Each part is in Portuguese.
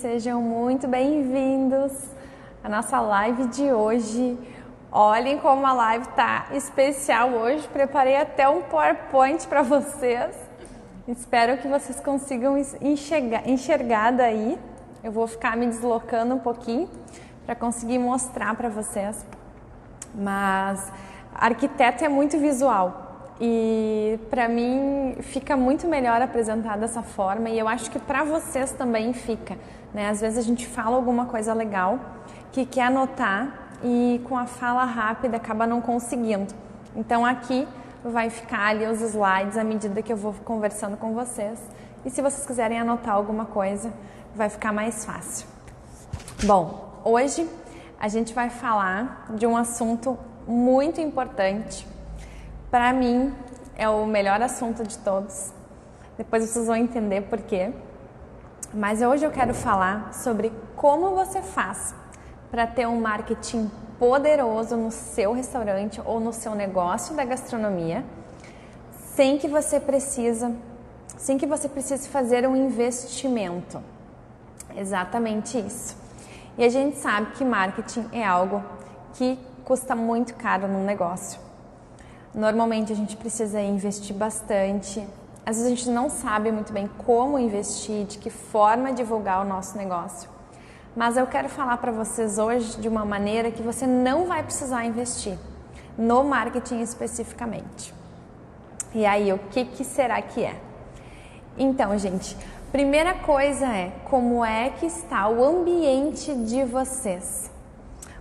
sejam muito bem-vindos à nossa live de hoje. Olhem como a live tá especial hoje, preparei até um PowerPoint para vocês. Espero que vocês consigam enxergar daí. Eu vou ficar me deslocando um pouquinho para conseguir mostrar para vocês. Mas arquiteto é muito visual. E para mim fica muito melhor apresentar dessa forma e eu acho que para vocês também fica, né? Às vezes a gente fala alguma coisa legal que quer anotar e com a fala rápida acaba não conseguindo. Então aqui vai ficar ali os slides à medida que eu vou conversando com vocês. E se vocês quiserem anotar alguma coisa, vai ficar mais fácil. Bom, hoje a gente vai falar de um assunto muito importante. Para mim, é o melhor assunto de todos. Depois vocês vão entender por quê. Mas hoje eu quero falar sobre como você faz para ter um marketing poderoso no seu restaurante ou no seu negócio da gastronomia, sem que você precise fazer um investimento. Exatamente isso. E a gente sabe que marketing é algo que custa muito caro no negócio. Normalmente a gente precisa investir bastante, às vezes a gente não sabe muito bem como investir, de que forma divulgar o nosso negócio. Mas eu quero falar para vocês hoje de uma maneira que você não vai precisar investir no marketing especificamente. E aí, o que será que é? Então, gente, primeira coisa é como é que está o ambiente de vocês.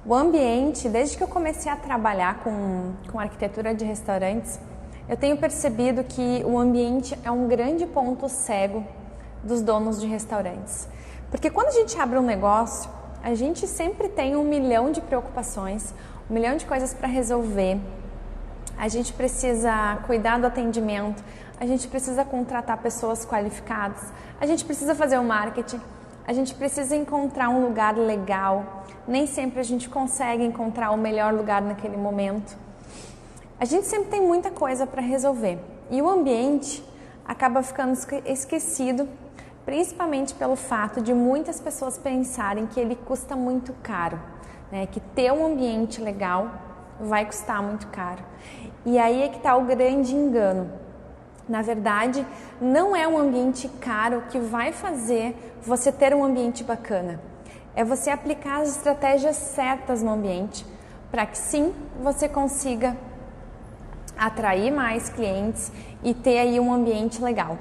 O ambiente, desde que eu comecei a trabalhar com arquitetura de restaurantes, eu tenho percebido que o ambiente é um grande ponto cego dos donos de restaurantes. Porque quando a gente abre um negócio, a gente sempre tem 1 milhão de preocupações, 1 milhão de coisas para resolver. A gente precisa cuidar do atendimento, a gente precisa contratar pessoas qualificadas, a gente precisa fazer o marketing, a gente precisa encontrar um lugar legal. Nem sempre a gente consegue encontrar o melhor lugar naquele momento. A gente sempre tem muita coisa para resolver. E o ambiente acaba ficando esquecido, principalmente pelo fato de muitas pessoas pensarem que ele custa muito caro, né? Que ter um ambiente legal vai custar muito caro. E aí é que está o grande engano. Na verdade, não é um ambiente caro que vai fazer você ter um ambiente bacana. É você aplicar as estratégias certas no ambiente para que sim, você consiga atrair mais clientes e ter aí um ambiente legal.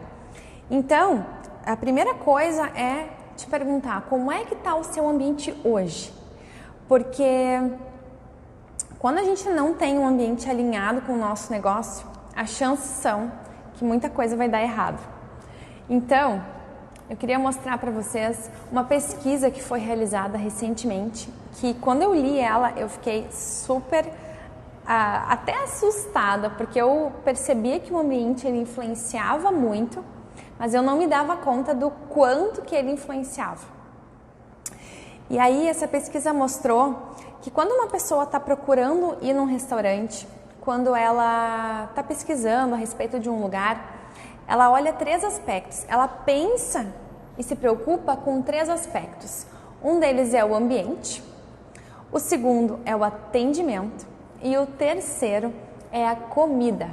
Então, a primeira coisa é te perguntar como é que está o seu ambiente hoje? Porque quando a gente não tem um ambiente alinhado com o nosso negócio, as chances são que muita coisa vai dar errado. Então, eu queria mostrar para vocês uma pesquisa que foi realizada recentemente, que quando eu li ela, eu fiquei super até assustada, porque eu percebia que o ambiente ele influenciava muito, mas eu não me dava conta do quanto que ele influenciava. E aí essa pesquisa mostrou que quando uma pessoa está procurando ir num restaurante, quando ela está pesquisando a respeito de um lugar, ela olha 3 aspectos. Ela pensa e se preocupa com 3 aspectos. Um deles é o ambiente, o segundo é o atendimento e o terceiro é a comida.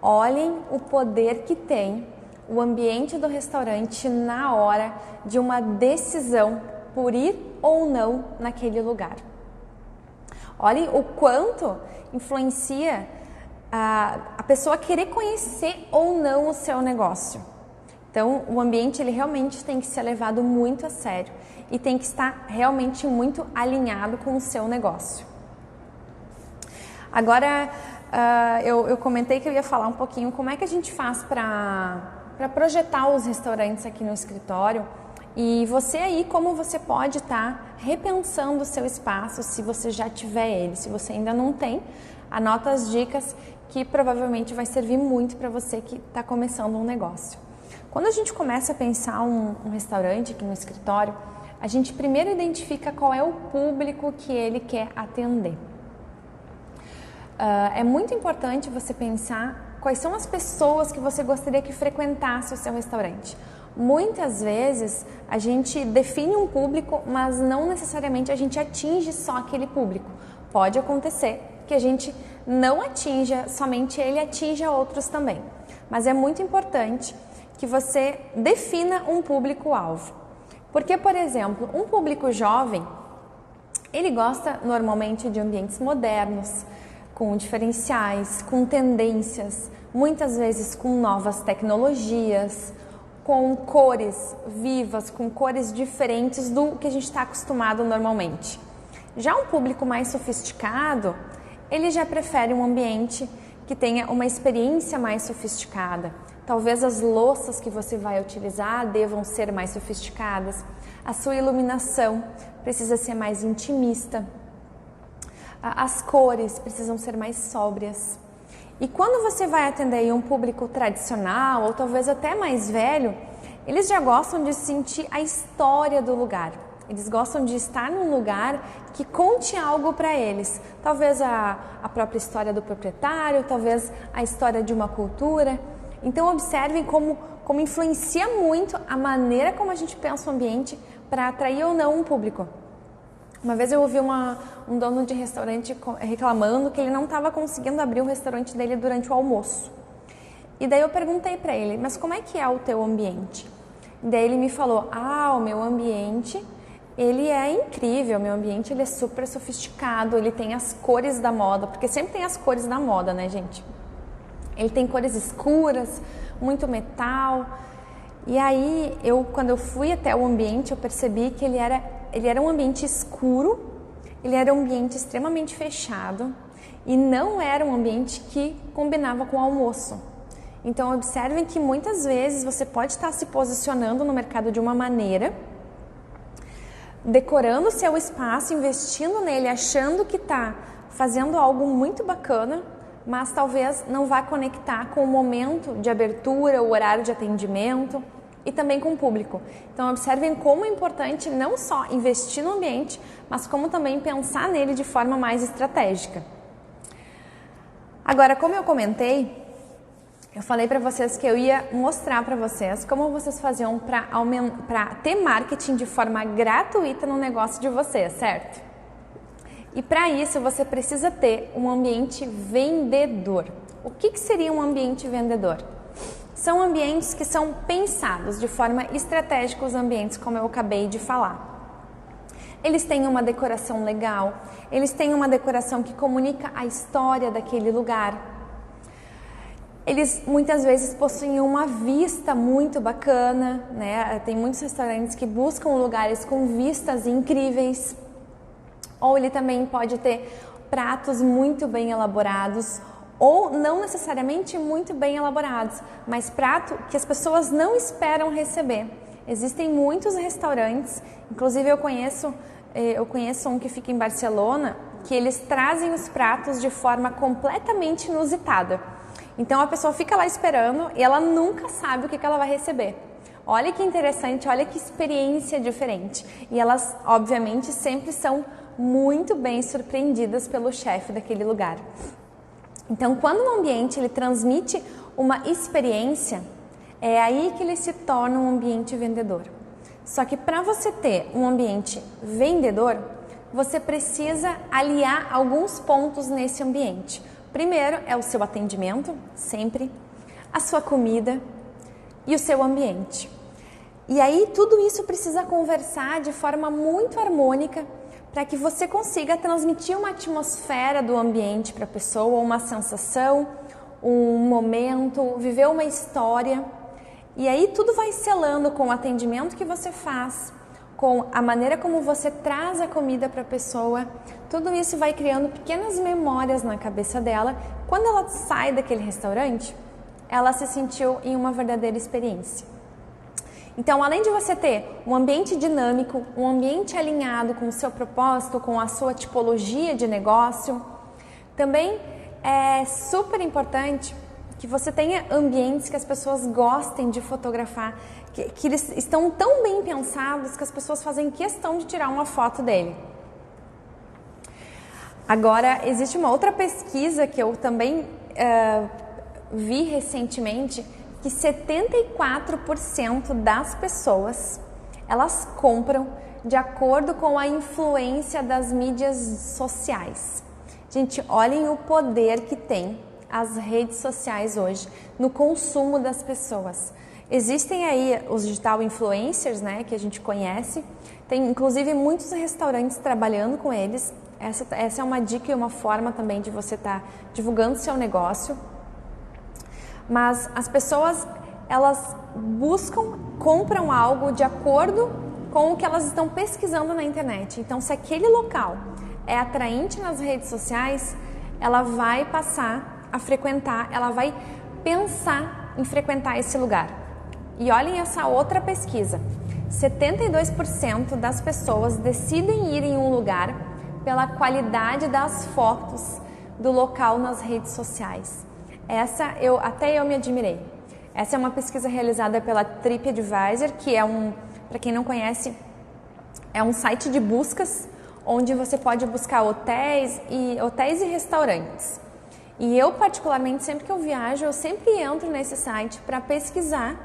Olhem o poder que tem o ambiente do restaurante na hora de uma decisão por ir ou não naquele lugar. Olhem o quanto influencia a pessoa querer conhecer ou não o seu negócio. Então, o ambiente ele realmente tem que ser levado muito a sério e tem que estar realmente muito alinhado com o seu negócio. Agora, eu comentei que eu ia falar um pouquinho como é que a gente faz para projetar os restaurantes aqui no escritório. E você aí, como você pode estar repensando o seu espaço se você já tiver ele. Se você ainda não tem, anota as dicas que provavelmente vai servir muito para você que está começando um negócio. Quando a gente começa a pensar um restaurante aqui no escritório, a gente primeiro identifica qual é o público que ele quer atender. É muito importante você pensar quais são as pessoas que você gostaria que frequentasse o seu restaurante. Muitas vezes a gente define um público, mas não necessariamente a gente atinge só aquele público. Pode acontecer que a gente não atinja somente ele, atinja outros também. Mas é muito importante que você defina um público-alvo. Porque, por exemplo, um público jovem, ele gosta normalmente de ambientes modernos, com diferenciais, com tendências, muitas vezes com novas tecnologias, com cores vivas, com cores diferentes do que a gente está acostumado normalmente. Já um público mais sofisticado, ele já prefere um ambiente que tenha uma experiência mais sofisticada. Talvez as louças que você vai utilizar devam ser mais sofisticadas. A sua iluminação precisa ser mais intimista. As cores precisam ser mais sóbrias. E quando você vai atender um público tradicional ou talvez até mais velho, eles já gostam de sentir a história do lugar. Eles gostam de estar num lugar que conte algo para eles. Talvez a própria história do proprietário, talvez a história de uma cultura. Então observem como influencia muito a maneira como a gente pensa o ambiente para atrair ou não um público. Uma vez eu ouvi um dono de restaurante reclamando que ele não estava conseguindo abrir o restaurante dele durante o almoço. E daí eu perguntei para ele, mas como é que é o teu ambiente? E daí ele me falou, o meu ambiente, ele é incrível, o meu ambiente ele é super sofisticado, ele tem as cores da moda, porque sempre tem as cores da moda, né, gente? Ele tem cores escuras, muito metal. E aí, quando eu fui até o ambiente, eu percebi que ele era um ambiente escuro, ele era um ambiente extremamente fechado e não era um ambiente que combinava com o almoço. Então, observem que muitas vezes você pode estar se posicionando no mercado de uma maneira, decorando o seu espaço, investindo nele, achando que está fazendo algo muito bacana, mas talvez não vá conectar com o momento de abertura, o horário de atendimento e também com o público. Então observem como é importante não só investir no ambiente, mas como também pensar nele de forma mais estratégica. Agora, como eu comentei, eu falei para vocês que eu ia mostrar para vocês como vocês faziam para ter marketing de forma gratuita no negócio de vocês, certo? E para isso você precisa ter um ambiente vendedor. O que seria um ambiente vendedor? São ambientes que são pensados de forma estratégica, os ambientes como eu acabei de falar. Eles têm uma decoração legal, eles têm uma decoração que comunica a história daquele lugar. Eles muitas vezes possuem uma vista muito bacana, né? Tem muitos restaurantes que buscam lugares com vistas incríveis. Ou ele também pode ter pratos muito bem elaborados, ou não necessariamente muito bem elaborados, mas prato que as pessoas não esperam receber. Existem muitos restaurantes, inclusive eu conheço um que fica em Barcelona, que eles trazem os pratos de forma completamente inusitada. Então a pessoa fica lá esperando e ela nunca sabe o que ela vai receber. Olha que interessante, olha que experiência diferente. E elas, obviamente, sempre são muito bem surpreendidas pelo chefe daquele lugar. Então, quando o ambiente ele transmite uma experiência, é aí que ele se torna um ambiente vendedor. Só que para você ter um ambiente vendedor, você precisa aliar alguns pontos nesse ambiente. Primeiro é o seu atendimento, sempre, a sua comida e o seu ambiente. E aí tudo isso precisa conversar de forma muito harmônica para que você consiga transmitir uma atmosfera do ambiente para a pessoa, uma sensação, um momento, viver uma história. E aí tudo vai selando com o atendimento que você faz, com a maneira como você traz a comida para a pessoa. Tudo isso vai criando pequenas memórias na cabeça dela. Quando ela sai daquele restaurante, ela se sentiu em uma verdadeira experiência. Então, além de você ter um ambiente dinâmico, um ambiente alinhado com o seu propósito, com a sua tipologia de negócio, também é super importante que você tenha ambientes que as pessoas gostem de fotografar, que eles estão tão bem pensados que as pessoas fazem questão de tirar uma foto dele. Agora, existe uma outra pesquisa que eu também vi recentemente, que 74% das pessoas, elas compram de acordo com a influência das mídias sociais. Gente, olhem o poder que tem as redes sociais hoje no consumo das pessoas. Existem aí os digital influencers, né, que a gente conhece. Tem inclusive muitos restaurantes trabalhando com eles. Essa é uma dica e uma forma também de você estar divulgando seu negócio. Mas as pessoas, elas compram algo de acordo com o que elas estão pesquisando na internet. Então, se aquele local é atraente nas redes sociais, ela vai passar a frequentar, ela vai pensar em frequentar esse lugar. E olhem essa outra pesquisa. 72% das pessoas decidem ir em um lugar pela qualidade das fotos do local nas redes sociais. Até eu me admirei. Essa é uma pesquisa realizada pela TripAdvisor, que é para quem não conhece, é um site de buscas onde você pode buscar hotéis e restaurantes. E eu, particularmente, sempre que eu viajo, eu sempre entro nesse site para pesquisar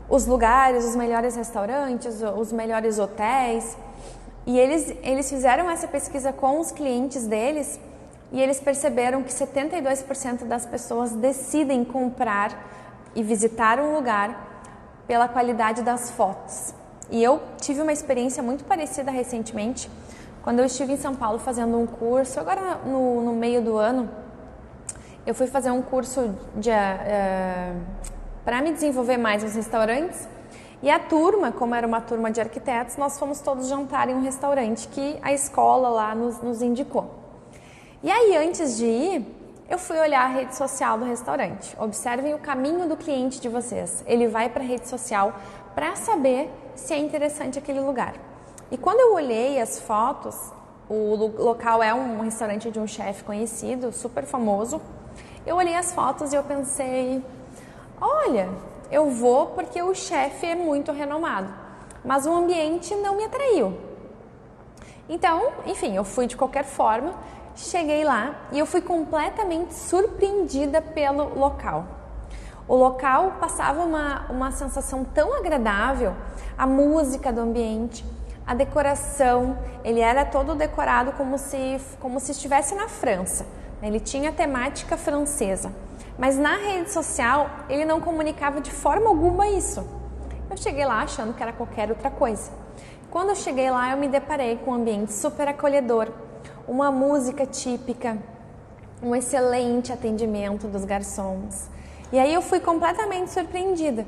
os lugares, os melhores restaurantes, os melhores hotéis. E eles fizeram essa pesquisa com os clientes deles e eles perceberam que 72% das pessoas decidem comprar e visitar um lugar pela qualidade das fotos. E eu tive uma experiência muito parecida recentemente, quando eu estive em São Paulo fazendo um curso. Agora no meio do ano, eu fui fazer um curso para me desenvolver mais nos restaurantes. E a turma, como era uma turma de arquitetos, nós fomos todos jantar em um restaurante que a escola lá nos indicou. E aí, antes de ir, eu fui olhar a rede social do restaurante. Observem o caminho do cliente de vocês. Ele vai para a rede social para saber se é interessante aquele lugar. E quando eu olhei as fotos, o local é um restaurante de um chefe conhecido, super famoso. Eu olhei as fotos e eu pensei, olha, eu vou porque o chefe é muito renomado, mas o ambiente não me atraiu. Então, enfim, eu fui de qualquer forma, cheguei lá e eu fui completamente surpreendida pelo local. O local passava uma sensação tão agradável, a música do ambiente, a decoração, ele era todo decorado como se estivesse na França. Ele tinha temática francesa, mas na rede social ele não comunicava de forma alguma isso. Eu cheguei lá achando que era qualquer outra coisa. Quando eu cheguei lá, eu me deparei com um ambiente super acolhedor, uma música típica, um excelente atendimento dos garçons. E aí eu fui completamente surpreendida.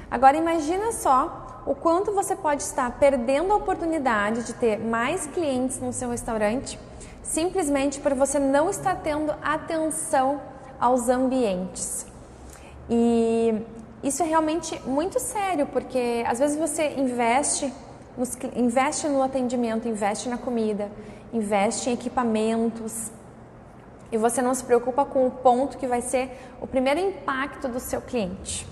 Agora imagina só o quanto você pode estar perdendo a oportunidade de ter mais clientes no seu restaurante simplesmente por você não estar tendo atenção aos ambientes. E isso é realmente muito sério, porque às vezes você investe no atendimento, investe na comida, investe em equipamentos e você não se preocupa com o ponto que vai ser o primeiro impacto do seu cliente.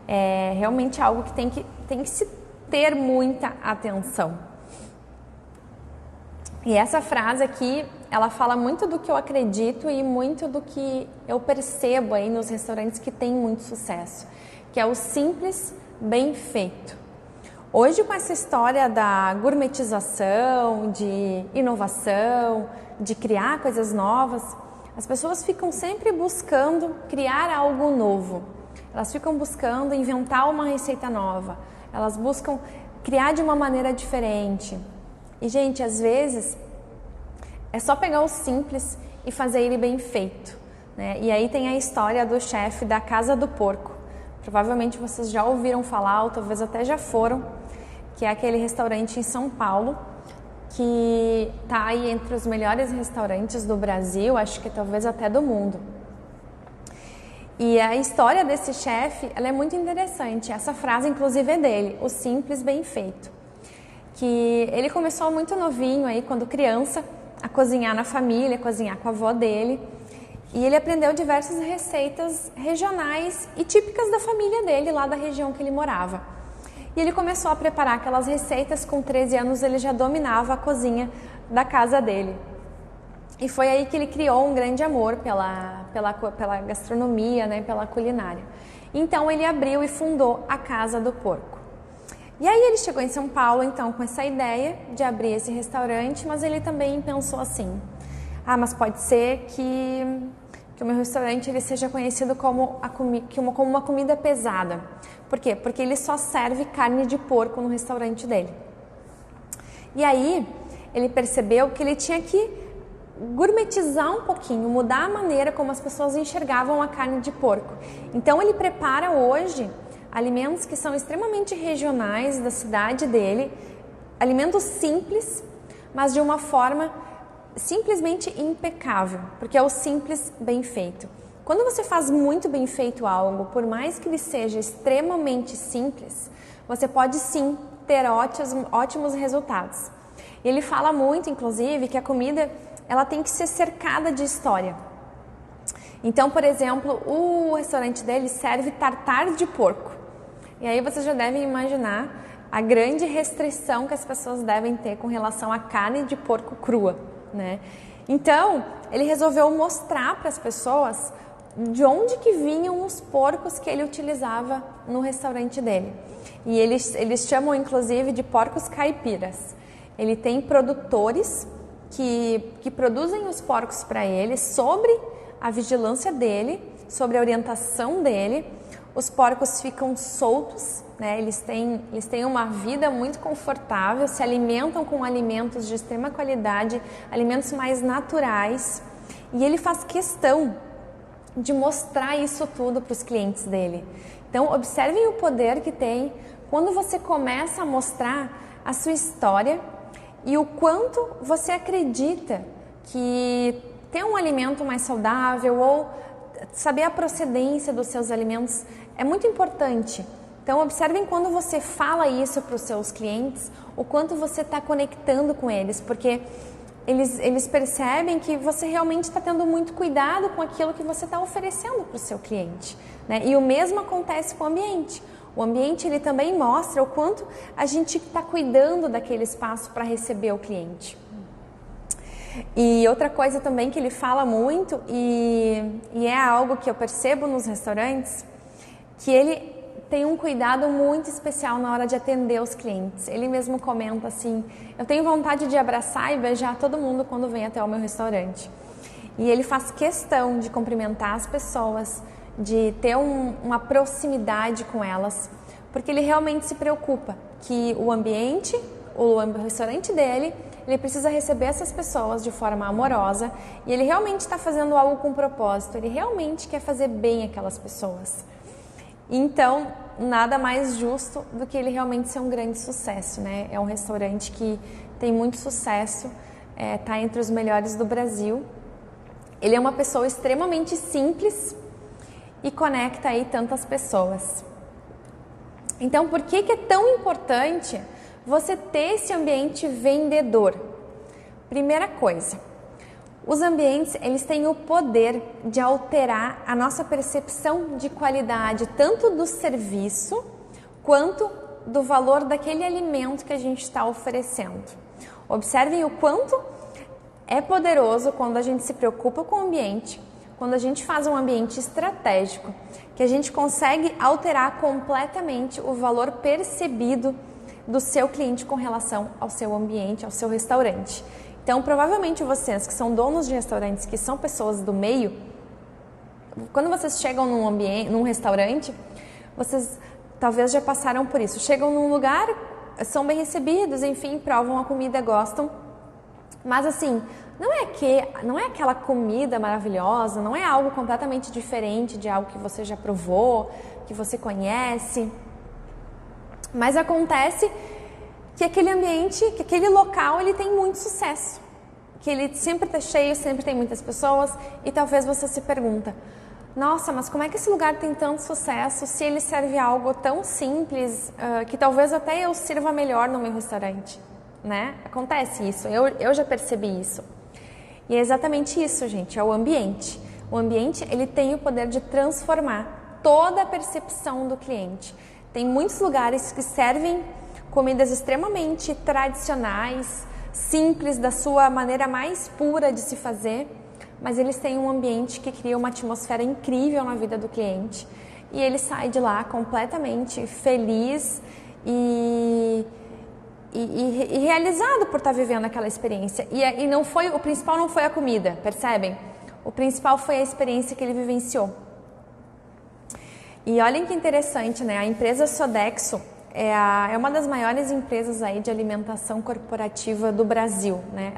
É realmente algo que tem que se ter muita atenção. E essa frase aqui, ela fala muito do que eu acredito e muito do que eu percebo aí nos restaurantes que têm muito sucesso, que é o simples, bem feito. Hoje, com essa história da gourmetização, de inovação, de criar coisas novas, as pessoas ficam sempre buscando criar algo novo. Elas ficam buscando inventar uma receita nova. Elas buscam criar de uma maneira diferente. E, gente, às vezes é só pegar o simples e fazer ele bem feito, né? E aí tem a história do chefe da Casa do Porco. Provavelmente vocês já ouviram falar, ou talvez até já foram, que é aquele restaurante em São Paulo, que está aí entre os melhores restaurantes do Brasil, acho que talvez até do mundo. E a história desse chefe, ela é muito interessante. Essa frase, inclusive, é dele, o simples bem feito. Que ele começou muito novinho, aí, quando criança, a cozinhar na família, a cozinhar com a avó dele. E ele aprendeu diversas receitas regionais e típicas da família dele, lá da região que ele morava. E ele começou a preparar aquelas receitas, com 13 anos ele já dominava a cozinha da casa dele. E foi aí que ele criou um grande amor pela gastronomia, né, pela culinária. Então ele abriu e fundou a Casa do Porco. E aí ele chegou em São Paulo então com essa ideia de abrir esse restaurante, mas ele também pensou assim: mas pode ser que o meu restaurante ele seja conhecido como uma comida pesada. Por quê? Porque ele só serve carne de porco no restaurante dele. E aí ele percebeu que ele tinha que gourmetizar um pouquinho, mudar a maneira como as pessoas enxergavam a carne de porco. Então ele prepara hoje alimentos que são extremamente regionais da cidade dele, alimentos simples, mas de uma forma simplesmente impecável, porque é o simples bem feito. Quando você faz muito bem feito algo, por mais que ele seja extremamente simples, você pode sim ter ótimos resultados. Ele fala muito, inclusive, que a comida ela tem que ser cercada de história. Então, por exemplo, o restaurante dele serve tartar de porco. E aí vocês já devem imaginar a grande restrição que as pessoas devem ter com relação à carne de porco crua, né? Então, ele resolveu mostrar para as pessoas de onde que vinham os porcos que ele utilizava no restaurante dele. E eles chamam, inclusive, de porcos caipiras. Ele tem produtores que produzem os porcos para ele, sobre a vigilância dele, sobre a orientação dele. Os porcos ficam soltos, né? Eles têm uma vida muito confortável, se alimentam com alimentos de extrema qualidade, alimentos mais naturais. E ele faz questão de mostrar isso tudo para os clientes dele. Então, observem o poder que tem quando você começa a mostrar a sua história e o quanto você acredita que ter um alimento mais saudável ou saber a procedência dos seus alimentos é muito importante. Então, observem quando você fala isso para os seus clientes, o quanto você está conectando com eles, porque eles percebem que você realmente está tendo muito cuidado com aquilo que você está oferecendo para o seu cliente, né? E o mesmo acontece com o ambiente. O ambiente ele também mostra o quanto a gente está cuidando daquele espaço para receber o cliente. E outra coisa também que ele fala muito, e é algo que eu percebo nos restaurantes, que ele tem um cuidado muito especial na hora de atender os clientes. Ele mesmo comenta assim: eu tenho vontade de abraçar e beijar todo mundo quando vem até o meu restaurante. E ele faz questão de cumprimentar as pessoas, de ter uma proximidade com elas, porque ele realmente se preocupa que o ambiente, o restaurante dele, ele precisa receber essas pessoas de forma amorosa, e ele realmente está fazendo algo com propósito, ele realmente quer fazer bem aquelas pessoas. Então, nada mais justo do que ele realmente ser um grande sucesso, né? É um restaurante que tem muito sucesso, está entre os melhores do Brasil. Ele é uma pessoa extremamente simples e conecta aí tantas pessoas. Então, por que é tão importante você ter esse ambiente vendedor? Primeira coisa, os ambientes, eles têm o poder de alterar a nossa percepção de qualidade, tanto do serviço, quanto do valor daquele alimento que a gente está oferecendo. Observem o quanto é poderoso quando a gente se preocupa com o ambiente, quando a gente faz um ambiente estratégico, que a gente consegue alterar completamente o valor percebido do seu cliente com relação ao seu ambiente, ao seu restaurante. Então, provavelmente vocês que são donos de restaurantes, que são pessoas do meio, quando vocês chegam num restaurante, vocês talvez já passaram por isso. Chegam num lugar, são bem recebidos, enfim, provam a comida, gostam. Mas assim, não é aquela comida maravilhosa, não é algo completamente diferente de algo que você já provou, que você conhece. Mas acontece que aquele ambiente, que aquele local, ele tem muito sucesso. Que ele sempre está cheio, sempre tem muitas pessoas, e talvez você se pergunta: nossa, mas como é que esse lugar tem tanto sucesso se ele serve algo tão simples, que talvez até eu sirva melhor no meu restaurante, né? Acontece isso, eu já percebi isso. E é exatamente isso, gente, é o ambiente. O ambiente, ele tem o poder de transformar toda a percepção do cliente. Tem muitos lugares que servem comidas extremamente tradicionais, simples, da sua maneira mais pura de se fazer, mas eles têm um ambiente que cria uma atmosfera incrível na vida do cliente. e ele sai de lá completamente feliz e realizado por estar vivendo aquela experiência. E não foi, o principal não foi a comida, percebem? O principal foi a experiência que ele vivenciou. E olhem que interessante, né? A empresa Sodexo é uma das maiores empresas aí de alimentação corporativa do Brasil, né?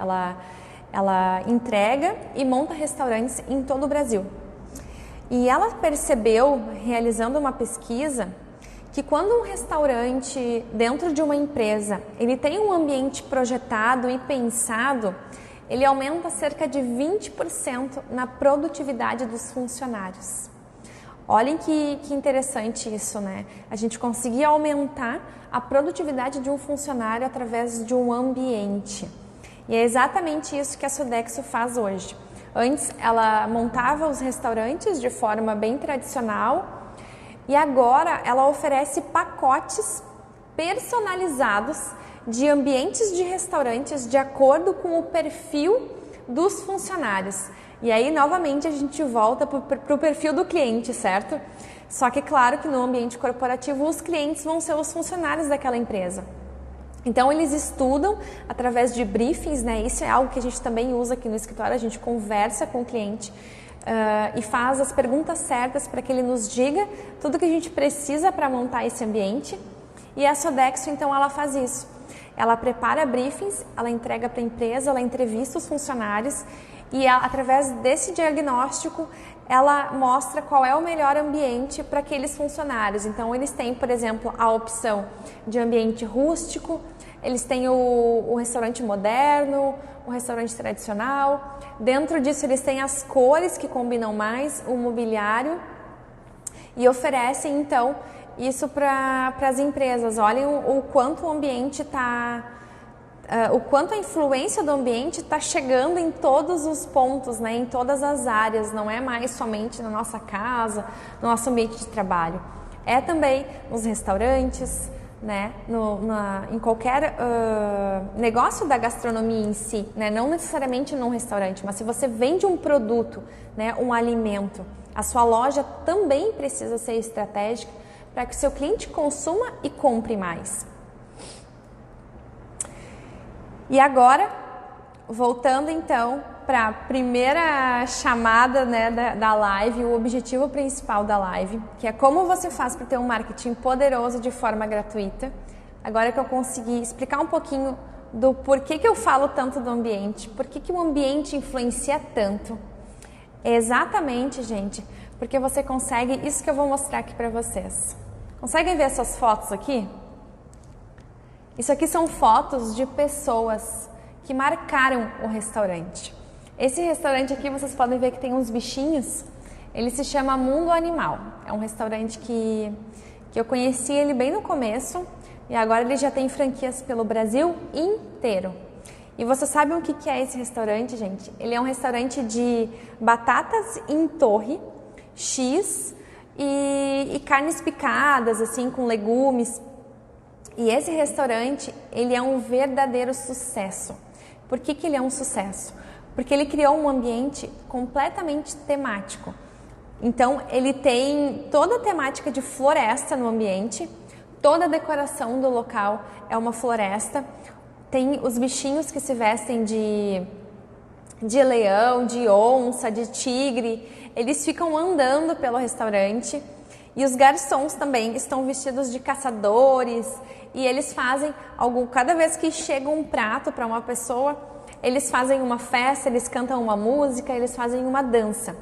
Ela entrega e monta restaurantes em todo o Brasil. E ela percebeu, realizando uma pesquisa, que quando um restaurante dentro de uma empresa, ele tem um ambiente projetado e pensado, ele aumenta cerca de 20% na produtividade dos funcionários. Olhem que interessante isso, né? A gente conseguir aumentar a produtividade de um funcionário através de um ambiente. E é exatamente isso que a Sodexo faz hoje. Antes, ela montava os restaurantes de forma bem tradicional, e agora ela oferece pacotes personalizados de ambientes de restaurantes de acordo com o perfil dos funcionários. E aí, novamente, a gente volta para o perfil do cliente, certo? Só que, claro que no ambiente corporativo, os clientes vão ser os funcionários daquela empresa. Então, eles estudam através de briefings, né? Isso é algo que a gente também usa aqui no escritório, a gente conversa com o cliente e faz as perguntas certas para que ele nos diga tudo que a gente precisa para montar esse ambiente. E a Sodexo, então, ela faz isso. Ela prepara briefings, ela entrega para a empresa, ela entrevista os funcionários e através desse diagnóstico ela mostra qual é o melhor ambiente para aqueles funcionários. Então eles têm, por exemplo, a opção de ambiente rústico, eles têm o restaurante moderno, o restaurante tradicional. Dentro disso eles têm as cores que combinam mais, o mobiliário, e oferecem então isso para as empresas. Olhem o quanto o ambiente está, o quanto a influência do ambiente está chegando em todos os pontos, né? Em todas as áreas, não é mais somente na nossa casa, no nosso ambiente de trabalho. É também nos restaurantes, né? Em qualquer negócio da gastronomia em si, né? Não necessariamente num restaurante, mas se você vende um produto, né? Um alimento, a sua loja também precisa ser estratégica para que o seu cliente consuma e compre mais. E agora, voltando então para a primeira chamada, né, da live, o objetivo principal da live, que é como você faz para ter um marketing poderoso de forma gratuita. Agora que eu consegui explicar um pouquinho do porquê que eu falo tanto do ambiente, por que o ambiente influencia tanto. É exatamente, gente, porque você consegue, isso que eu vou mostrar aqui para vocês. Conseguem ver essas fotos aqui? Isso aqui são fotos de pessoas que marcaram o restaurante. Esse restaurante aqui, vocês podem ver que tem uns bichinhos. Ele se chama Mundo Animal. É um restaurante que eu conheci ele bem no começo e agora ele já tem franquias pelo Brasil inteiro. E vocês sabem o que é esse restaurante, gente? Ele é um restaurante de batatas em torre, X e carnes picadas, assim, com legumes. E esse restaurante, ele é um verdadeiro sucesso. Por que ele é um sucesso? Porque ele criou um ambiente completamente temático. Então, ele tem toda a temática de floresta no ambiente, toda a decoração do local é uma floresta, tem os bichinhos que se vestem de leão, de onça, de tigre, eles ficam andando pelo restaurante. E os garçons também estão vestidos de caçadores e eles fazem cada vez que chega um prato para uma pessoa, eles fazem uma festa, eles cantam uma música, eles fazem uma dança.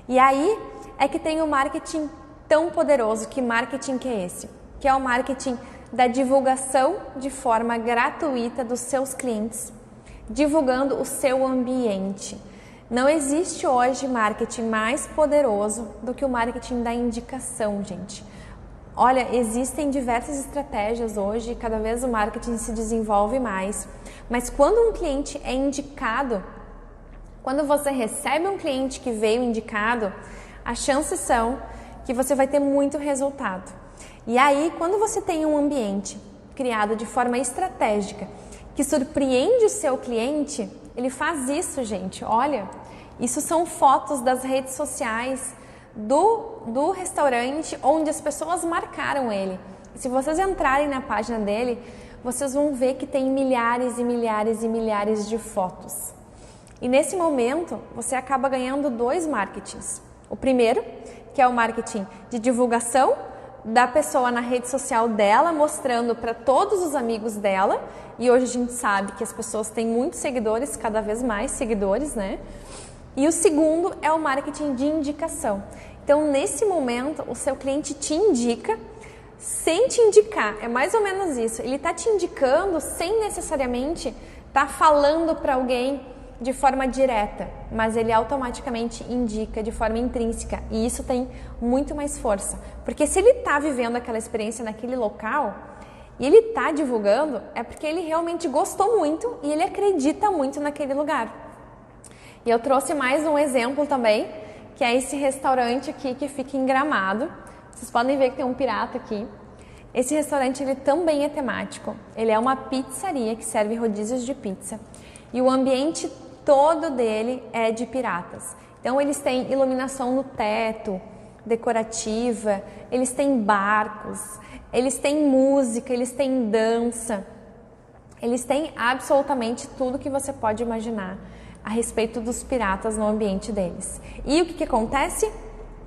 E aí é que tem o marketing tão poderoso. Que marketing que é esse? Que é o marketing da divulgação de forma gratuita dos seus clientes, divulgando o seu ambiente. Não existe hoje marketing mais poderoso do que o marketing da indicação, gente. Olha, existem diversas estratégias hoje, cada vez o marketing se desenvolve mais. Mas quando um cliente é indicado, quando você recebe um cliente que veio indicado, as chances são que você vai ter muito resultado. E aí, quando você tem um ambiente criado de forma estratégica, que surpreende o seu cliente, ele faz isso, gente. Olha, isso são fotos das redes sociais do do restaurante onde as pessoas marcaram ele. Se vocês entrarem na página dele, vocês vão ver que tem milhares e milhares e milhares de fotos. E nesse momento, você acaba ganhando 2 marketings. O primeiro, que é o marketing de divulgação da pessoa na rede social dela, mostrando para todos os amigos dela. E hoje a gente sabe que as pessoas têm muitos seguidores, cada vez mais seguidores, né? E o segundo é o marketing de indicação. Então, nesse momento, o seu cliente te indica sem te indicar. É mais ou menos isso. Ele está te indicando sem necessariamente estar falando para alguém de forma direta, mas ele automaticamente indica de forma intrínseca, e isso tem muito mais força, porque se ele está vivendo aquela experiência naquele local e ele está divulgando, é porque ele realmente gostou muito e ele acredita muito naquele lugar. E eu trouxe mais um exemplo também, que é esse restaurante aqui que fica em Gramado. Vocês podem ver que tem um pirata aqui. Esse restaurante ele também é temático, ele é uma pizzaria que serve rodízios de pizza, e o ambiente todo dele é de piratas. Então eles têm iluminação no teto, decorativa, eles têm barcos, eles têm música, eles têm dança, eles têm absolutamente tudo que você pode imaginar a respeito dos piratas no ambiente deles. E o que acontece?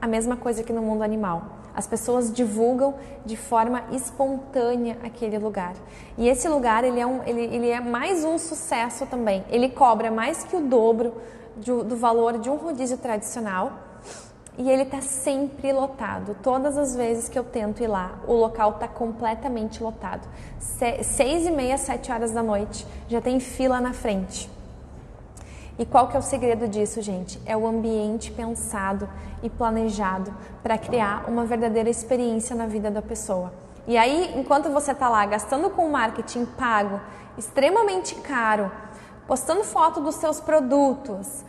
A mesma coisa que no mundo animal. As pessoas divulgam de forma espontânea aquele lugar. E esse lugar ele é mais um sucesso também. Ele cobra mais que o dobro do valor de um rodízio tradicional. E ele está sempre lotado. Todas as vezes que eu tento ir lá, o local está completamente lotado. 6h30, 7 horas da noite, já tem fila na frente. E qual que é o segredo disso, gente? É o ambiente pensado e planejado para criar uma verdadeira experiência na vida da pessoa. E aí, enquanto você está lá gastando com marketing pago, extremamente caro, postando foto dos seus produtos,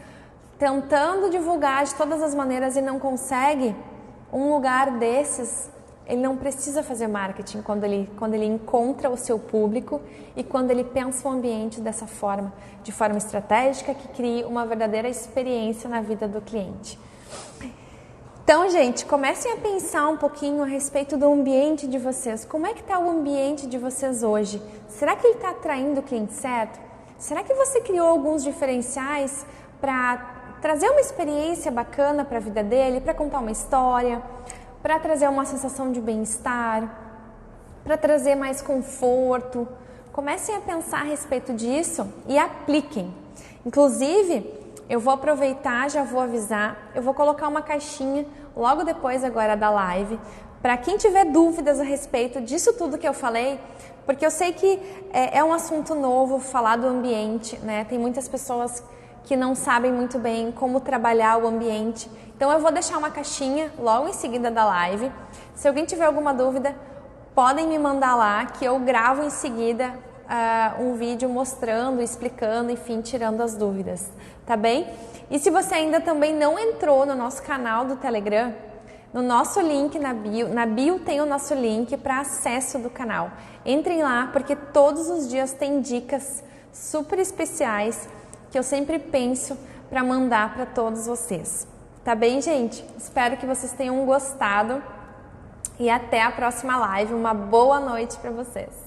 tentando divulgar de todas as maneiras e não consegue, um lugar desses, ele não precisa fazer marketing quando ele encontra o seu público e quando ele pensa o ambiente dessa forma, de forma estratégica, que crie uma verdadeira experiência na vida do cliente. Então, gente, comecem a pensar um pouquinho a respeito do ambiente de vocês. Como é que está o ambiente de vocês hoje? Será que ele está atraindo o cliente certo? Será que você criou alguns diferenciais para trazer uma experiência bacana para a vida dele, para contar uma história, para trazer uma sensação de bem-estar, para trazer mais conforto? Comecem a pensar a respeito disso e apliquem. Inclusive, eu vou aproveitar, já vou avisar, eu vou colocar uma caixinha logo depois agora da live, para quem tiver dúvidas a respeito disso tudo que eu falei, porque eu sei que é um assunto novo falar do ambiente, né? Tem muitas pessoas que não sabem muito bem como trabalhar o ambiente. Então eu vou deixar uma caixinha logo em seguida da live. Se alguém tiver alguma dúvida, podem me mandar lá, que eu gravo em seguida um vídeo mostrando, explicando, enfim, tirando as dúvidas, tá bem? E se você ainda também não entrou no nosso canal do Telegram, no nosso link na bio tem o nosso link para acesso do canal. Entrem lá, porque todos os dias tem dicas super especiais que eu sempre penso para mandar para todos vocês. Tá bem, gente? Espero que vocês tenham gostado e até a próxima live. Uma boa noite para vocês.